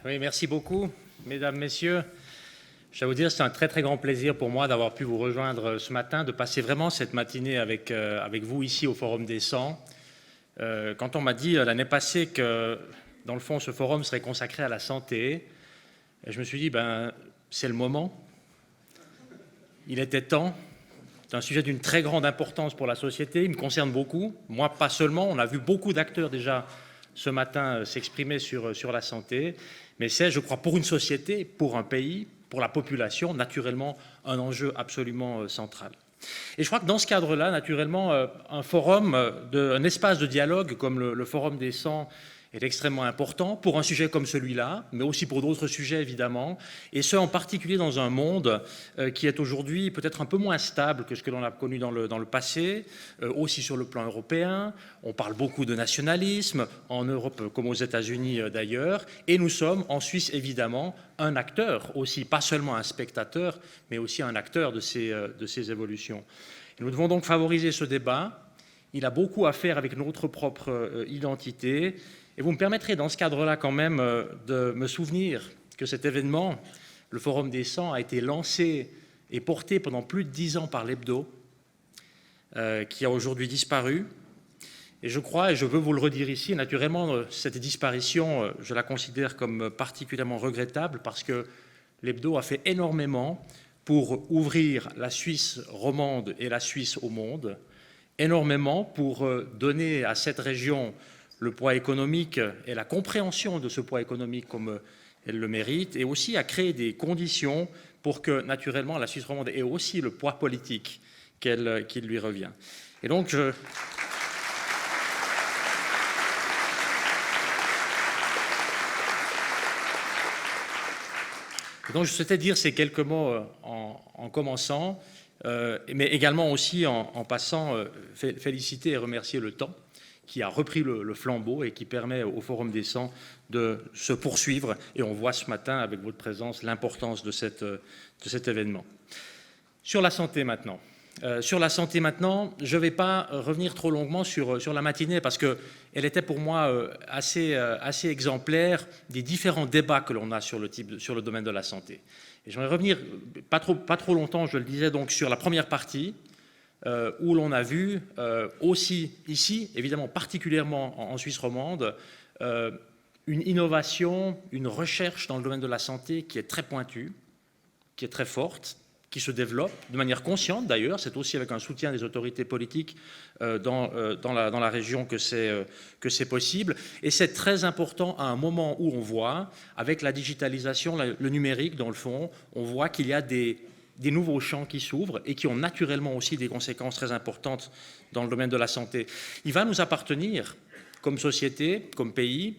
Oui, merci beaucoup, mesdames, messieurs. Je dois vous dire, c'est un très très grand plaisir pour moi d'avoir pu vous rejoindre ce matin, de passer vraiment cette matinée avec vous ici au Forum des 100. Quand on m'a dit l'année passée que, dans le fond, ce forum serait consacré à la santé, je me suis dit, c'est le moment. Il était temps. C'est un sujet d'une très grande importance pour la société. Il me concerne beaucoup. Moi, pas seulement. On a vu beaucoup d'acteurs déjà ce matin s'exprimer sur la santé. Mais c'est, je crois, pour une société, pour un pays, pour la population, naturellement, un enjeu absolument central. Et je crois que dans ce cadre-là, naturellement, un forum, un espace de dialogue comme le Forum des 100 est extrêmement important pour un sujet comme celui-là, mais aussi pour d'autres sujets, évidemment, et ce, en particulier dans un monde qui est aujourd'hui peut-être un peu moins stable que ce que l'on a connu dans le passé, aussi sur le plan européen. On parle beaucoup de nationalisme, en Europe comme aux États-Unis d'ailleurs, et nous sommes, en Suisse, évidemment, un acteur aussi, pas seulement un spectateur, mais aussi un acteur de ces évolutions. Et nous devons donc favoriser ce débat. Il a beaucoup à faire avec notre propre identité. Et vous me permettrez, dans ce cadre-là, quand même, de me souvenir que cet événement, le Forum des 100, a été lancé et porté pendant plus de 10 ans par l'Hebdo, qui a aujourd'hui disparu. Et je crois, et je veux vous le redire ici, naturellement, cette disparition, je la considère comme particulièrement regrettable parce que l'Hebdo a fait énormément pour ouvrir la Suisse romande et la Suisse au monde, énormément pour donner à cette région le poids économique et la compréhension de ce poids économique comme elle le mérite, et aussi à créer des conditions pour que, naturellement, la Suisse romande ait aussi le poids politique qui lui revient. Et donc, je souhaitais dire ces quelques mots en commençant, mais également aussi en passant féliciter et remercier le temps qui a repris le flambeau et qui permet au Forum des 100 de se poursuivre. Et on voit ce matin, avec votre présence, l'importance de cet événement. Sur la santé maintenant. Je ne vais pas revenir trop longuement sur la matinée parce qu'elle était pour moi assez exemplaire des différents débats que l'on a sur le domaine de la santé. Et j'aimerais revenir, pas trop longtemps, je le disais, donc sur la première partie, où l'on a vu aussi ici, évidemment particulièrement en Suisse romande, une innovation, une recherche dans le domaine de la santé qui est très pointue, qui est très forte, qui se développe de manière consciente d'ailleurs, c'est aussi avec un soutien des autorités politiques dans la région que c'est possible. Et c'est très important à un moment où on voit, avec la digitalisation, le numérique dans le fond, on voit qu'il y a des nouveaux champs qui s'ouvrent et qui ont naturellement aussi des conséquences très importantes dans le domaine de la santé. Il va nous appartenir, comme société, comme pays,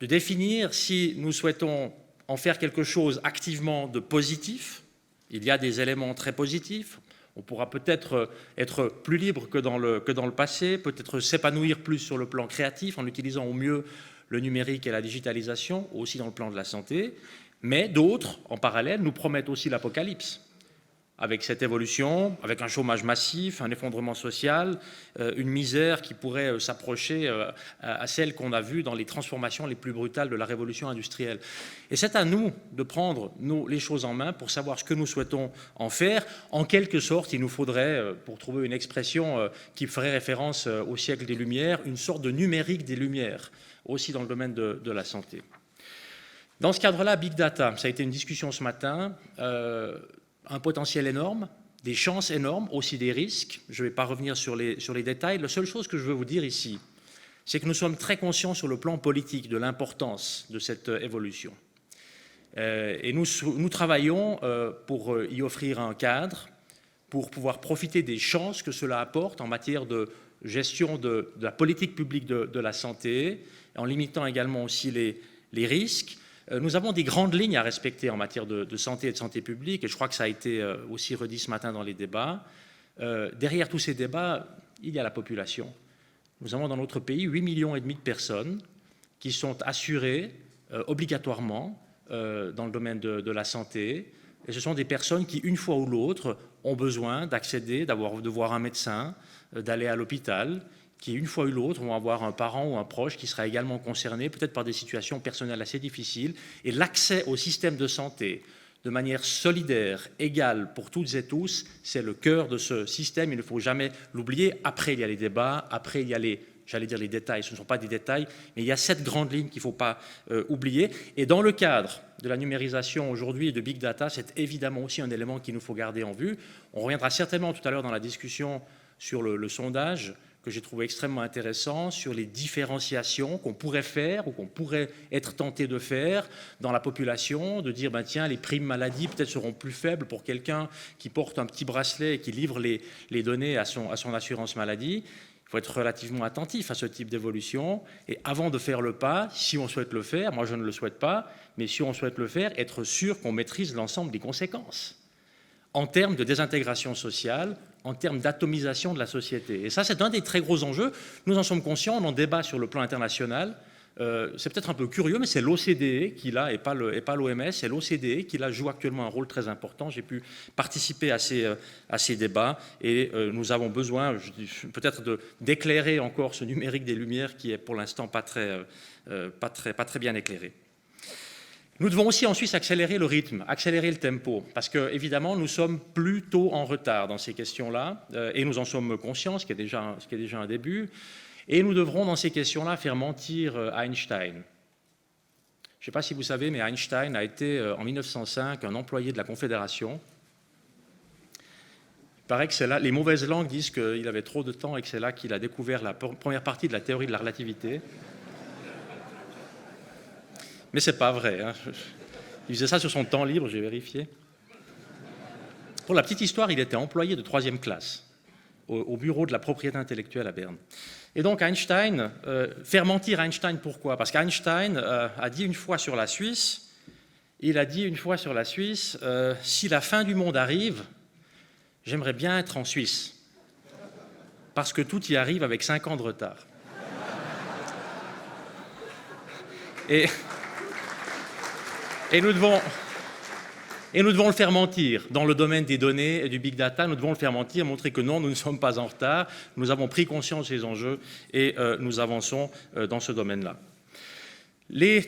de définir si nous souhaitons en faire quelque chose activement de positif. Il y a des éléments très positifs. On pourra peut-être être plus libre que dans le passé, peut-être s'épanouir plus sur le plan créatif en utilisant au mieux le numérique et la digitalisation, aussi dans le plan de la santé. Mais d'autres, en parallèle, nous promettent aussi l'apocalypse. Avec cette évolution, avec un chômage massif, un effondrement social, une misère qui pourrait s'approcher à celle qu'on a vue dans les transformations les plus brutales de la révolution industrielle. Et c'est à nous de prendre les choses en main pour savoir ce que nous souhaitons en faire. En quelque sorte, il nous faudrait, pour trouver une expression qui ferait référence au siècle des Lumières, une sorte de numérique des Lumières, aussi dans le domaine de la santé. Dans ce cadre-là, Big Data, ça a été une discussion ce matin, un potentiel énorme, des chances énormes, aussi des risques. Je ne vais pas revenir sur les détails. La seule chose que je veux vous dire ici, c'est que nous sommes très conscients sur le plan politique de l'importance de cette évolution. Et nous travaillons pour y offrir un cadre, pour pouvoir profiter des chances que cela apporte en matière de gestion de la politique publique de la santé, en limitant également aussi les risques. Nous avons des grandes lignes à respecter en matière de santé et de santé publique, et je crois que ça a été aussi redit ce matin dans les débats. Derrière tous ces débats, il y a la population. Nous avons dans notre pays 8,5 millions de personnes qui sont assurées obligatoirement dans le domaine de la santé, et ce sont des personnes qui, une fois ou l'autre, ont besoin d'accéder, de voir un médecin, d'aller à l'hôpital, qui, une fois ou l'autre, vont avoir un parent ou un proche qui sera également concerné, peut-être par des situations personnelles assez difficiles. Et l'accès au système de santé, de manière solidaire, égale pour toutes et tous, c'est le cœur de ce système. Il ne faut jamais l'oublier. Après, il y a les débats, après, il y a j'allais dire les détails, ce ne sont pas des détails, mais il y a cette grande ligne qu'il ne faut pas oublier. Et dans le cadre de la numérisation aujourd'hui et de Big Data, c'est évidemment aussi un élément qu'il nous faut garder en vue. On reviendra certainement tout à l'heure dans la discussion sur le sondage que j'ai trouvé extrêmement intéressant, sur les différenciations qu'on pourrait faire ou qu'on pourrait être tenté de faire dans la population, de dire, ben tiens, les primes maladie peut-être seront plus faibles pour quelqu'un qui porte un petit bracelet et qui livre les données à son assurance maladie. Il faut être relativement attentif à ce type d'évolution. Et avant de faire le pas, si on souhaite le faire, moi je ne le souhaite pas, mais si on souhaite le faire, être sûr qu'on maîtrise l'ensemble des conséquences en termes de désintégration sociale, en termes d'atomisation de la société. Et ça, c'est un des très gros enjeux. Nous en sommes conscients, on en débat sur le plan international. C'est peut-être un peu curieux, mais c'est l'OCDE qui, là, et pas l'OMS, c'est l'OCDE qui, là, joue actuellement un rôle très important. J'ai pu participer à ces débats et nous avons besoin peut-être d'éclairer encore ce numérique des Lumières qui est pour l'instant pas très bien éclairé. Nous devons aussi en Suisse accélérer le rythme, accélérer le tempo, parce que évidemment nous sommes plutôt en retard dans ces questions-là, et nous en sommes conscients, ce qui est déjà un début, et nous devrons dans ces questions-là faire mentir Einstein. Je ne sais pas si vous savez, mais Einstein a été en 1905 un employé de la Confédération. Il paraît que c'est là, les mauvaises langues disent qu'il avait trop de temps et que c'est là qu'il a découvert la première partie de la théorie de la relativité. Mais ce n'est pas vrai. Hein. Il faisait ça sur son temps libre, j'ai vérifié. Pour la petite histoire, il était employé de 3e classe au bureau de la propriété intellectuelle à Berne. Et donc Einstein, faire mentir Einstein, pourquoi? Parce qu'Einstein a dit une fois sur la Suisse, si la fin du monde arrive, j'aimerais bien être en Suisse, parce que tout y arrive avec 5 ans de retard. Et nous devons le faire mentir. Dans le domaine des données et du big data, nous devons le faire mentir, montrer que non, nous ne sommes pas en retard, nous avons pris conscience des enjeux et nous avançons dans ce domaine-là. Les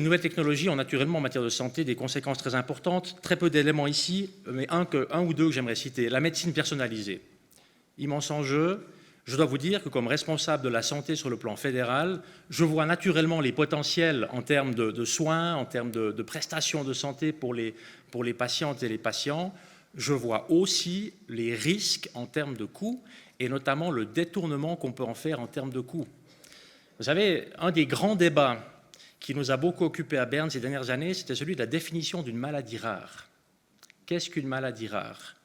nouvelles technologies ont naturellement en matière de santé des conséquences très importantes. Très peu d'éléments ici, mais un ou deux que j'aimerais citer. La médecine personnalisée, immense enjeu. Je dois vous dire que comme responsable de la santé sur le plan fédéral, je vois naturellement les potentiels en termes de soins, en termes de prestations de santé pour les patientes et les patients. Je vois aussi les risques en termes de coûts et notamment le détournement qu'on peut en faire en termes de coûts. Vous savez, un des grands débats qui nous a beaucoup occupés à Berne ces dernières années, c'était celui de la définition d'une maladie rare. Qu'est-ce qu'une maladie rare?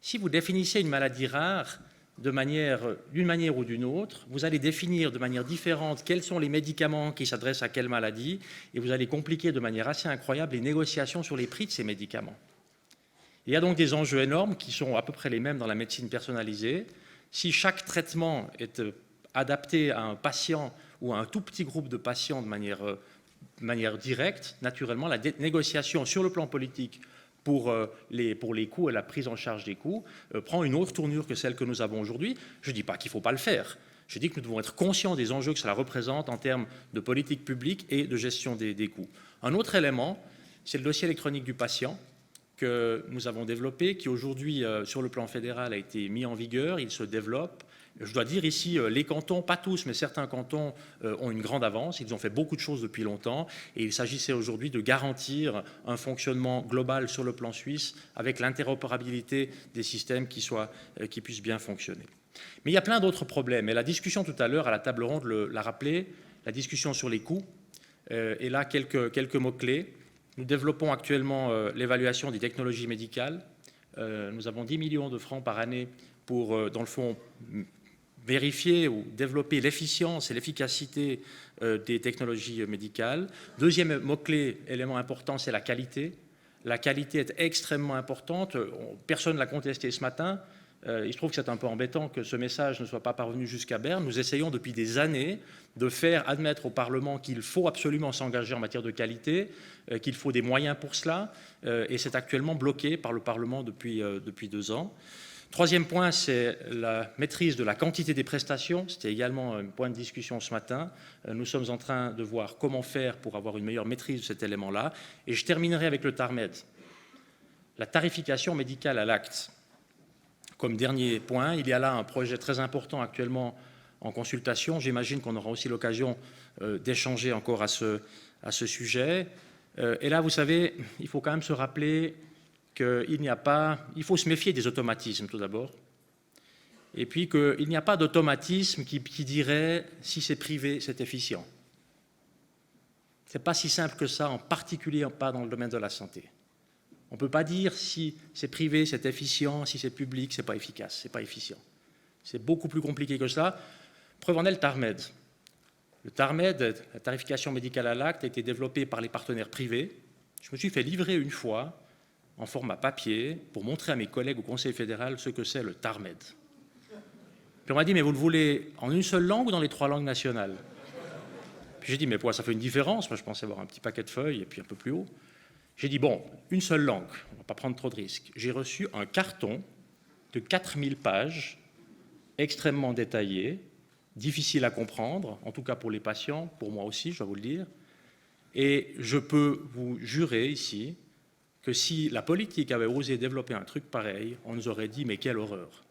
Si vous définissez une maladie rare, d'une manière ou d'une autre, vous allez définir de manière différente quels sont les médicaments qui s'adressent à quelle maladie et vous allez compliquer de manière assez incroyable les négociations sur les prix de ces médicaments. Il y a donc des enjeux énormes qui sont à peu près les mêmes dans la médecine personnalisée. Si chaque traitement est adapté à un patient ou à un tout petit groupe de patients de manière directe, naturellement, la négociation sur le plan politique pour les coûts et la prise en charge des coûts prend une autre tournure que celle que nous avons aujourd'hui. Je ne dis pas qu'il ne faut pas le faire. Je dis que nous devons être conscients des enjeux que cela représente en termes de politique publique et de gestion des coûts. Un autre élément, c'est le dossier électronique du patient que nous avons développé, qui aujourd'hui, sur le plan fédéral, a été mis en vigueur. Il se développe. Je dois dire ici, les cantons, pas tous, mais certains cantons ont une grande avance. Ils ont fait beaucoup de choses depuis longtemps et il s'agissait aujourd'hui de garantir un fonctionnement global sur le plan suisse avec l'interopérabilité des systèmes qui puissent bien fonctionner. Mais il y a plein d'autres problèmes et la discussion tout à l'heure à la table ronde l'a rappelé, la discussion sur les coûts. Et là, quelques mots-clés. Nous développons actuellement l'évaluation des technologies médicales. Nous avons 10 millions de francs par année pour, dans le fond, vérifier ou développer l'efficience et l'efficacité des technologies médicales. Deuxième mot-clé, élément important, c'est la qualité. La qualité est extrêmement importante. Personne ne l'a contesté ce matin. Il se trouve que c'est un peu embêtant que ce message ne soit pas parvenu jusqu'à Berne. Nous essayons depuis des années de faire admettre au Parlement qu'il faut absolument s'engager en matière de qualité, qu'il faut des moyens pour cela, et c'est actuellement bloqué par le Parlement depuis 2 ans. Troisième point, c'est la maîtrise de la quantité des prestations. C'était également un point de discussion ce matin. Nous sommes en train de voir comment faire pour avoir une meilleure maîtrise de cet élément-là. Et je terminerai avec le TARMED. La tarification médicale à l'acte. Comme dernier point, il y a là un projet très important actuellement en consultation. J'imagine qu'on aura aussi l'occasion d'échanger encore à ce sujet. Et là, vous savez, il faut quand même se rappeler il faut se méfier des automatismes tout d'abord, et puis qu'il n'y a pas d'automatisme qui dirait si c'est privé, c'est efficient. Ce n'est pas si simple que ça, en particulier pas dans le domaine de la santé. On ne peut pas dire si c'est privé, c'est efficient, si c'est public, ce n'est pas efficace, ce n'est pas efficient. C'est beaucoup plus compliqué que ça. Preuve en est le TARMED. Le TARMED, la tarification médicale à l'acte, a été développé par les partenaires privés. Je me suis fait livrer une fois en format papier pour montrer à mes collègues au Conseil fédéral ce que c'est le TARMED. Puis on m'a dit, mais vous le voulez en une seule langue ou dans les 3 langues nationales? Puis j'ai dit, mais pourquoi ça fait une différence? Moi, je pensais avoir un petit paquet de feuilles et puis un peu plus haut. J'ai dit, bon, une seule langue, on ne va pas prendre trop de risques. J'ai reçu un carton de 4000 pages, extrêmement détaillé, difficile à comprendre, en tout cas pour les patients, pour moi aussi, je dois vous le dire. Et je peux vous jurer ici que si la politique avait osé développer un truc pareil, on nous aurait dit « mais quelle horreur !»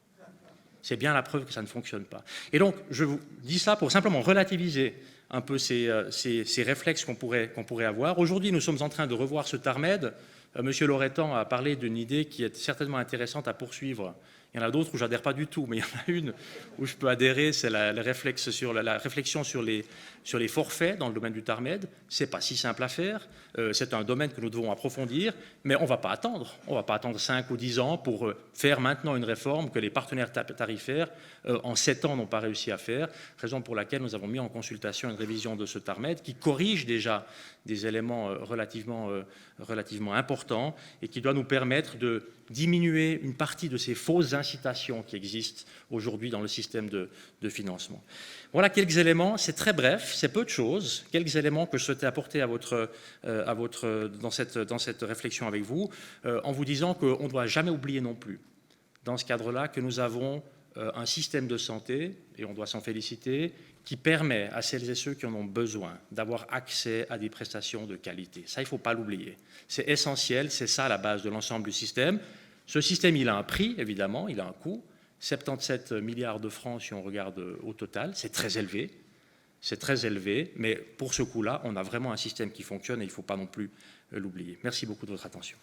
C'est bien la preuve que ça ne fonctionne pas. Et donc, je vous dis ça pour simplement relativiser un peu ces réflexes qu'on pourrait avoir. Aujourd'hui, nous sommes en train de revoir ce TARMED. Monsieur Loretan a parlé d'une idée qui est certainement intéressante à poursuivre. Il y en a d'autres où je n'adhère pas du tout, mais il y en a une où je peux adhérer, c'est la réflexion sur les forfaits dans le domaine du TARMED. Ce n'est pas si simple à faire, c'est un domaine que nous devons approfondir, mais on ne va pas attendre. On ne va pas attendre 5 ou 10 ans pour faire maintenant une réforme que les partenaires tarifaires, en 7 ans, n'ont pas réussi à faire, raison pour laquelle nous avons mis en consultation une révision de ce TARMED qui corrige déjà des éléments relativement importants et qui doit nous permettre de diminuer une partie de ces fausses incitations qui existent aujourd'hui dans le système de financement. Voilà quelques éléments, c'est très bref, c'est peu de choses, quelques éléments que je souhaitais apporter dans cette réflexion avec vous, en vous disant qu'on ne doit jamais oublier non plus, dans ce cadre-là, que nous avons un système de santé, et on doit s'en féliciter, qui permet à celles et ceux qui en ont besoin d'avoir accès à des prestations de qualité. Ça, il ne faut pas l'oublier. C'est essentiel, c'est ça la base de l'ensemble du système. Ce système, il a un prix, évidemment, il a un coût. 77 milliards de francs si on regarde au total, c'est très élevé, mais pour ce coût-là, on a vraiment un système qui fonctionne et il ne faut pas non plus l'oublier. Merci beaucoup de votre attention.